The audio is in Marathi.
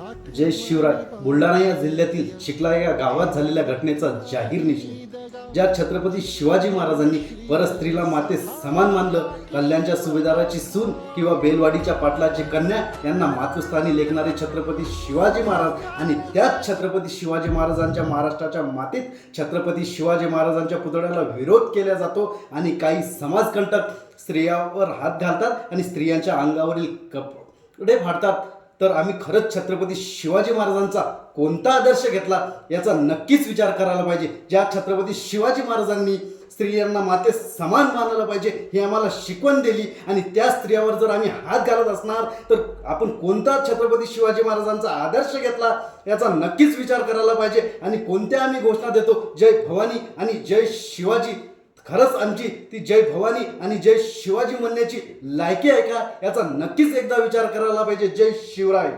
जय शिवराय. बुलढाणा या जिल्ह्यातील चिखला या गावात झालेल्या घटनेचा जाहीर निषेध. ज्या छत्रपती शिवाजी महाराजांनी परस्त्रीला माते समान मानलं, कल्याणच्या सुभेदाराची सून किंवा बेलवाडीच्या पाटलाची कन्या यांना मातृस्थानी लेखणारे छत्रपती शिवाजी महाराज आणि त्याच छत्रपती शिवाजी महाराजांच्या महाराष्ट्राच्या मातीत छत्रपती शिवाजी महाराजांच्या पुतळ्याला विरोध केला जातो आणि काही समाजकंटक स्त्रियांवर हात घालतात आणि स्त्रियांच्या अंगावरील कपडे फाडतात. तर आम्ही खरंच छत्रपती शिवाजी महाराजांचा कोणता आदर्श घेतला याचा नक्कीच विचार करायला पाहिजे. ज्या छत्रपती शिवाजी महाराजांनी स्त्रियांना माते समान मानलं पाहिजे ही आम्हाला शिकवण दिली आणि त्या स्त्रियावर जर आम्ही हात घालत असणार तर आपण कोणता छत्रपती शिवाजी महाराजांचा आदर्श घेतला याचा नक्कीच विचार करायला पाहिजे. आणि कोणत्या आम्ही घोषणा देतो जय भवानी आणि जय शिवाजी, खरंच आमची ती जय भवानी आणि जय शिवाजी म्हणण्याची लायकी आहे का याचा नक्कीच एकदा विचार करायला पाहिजे. जय शिवराय.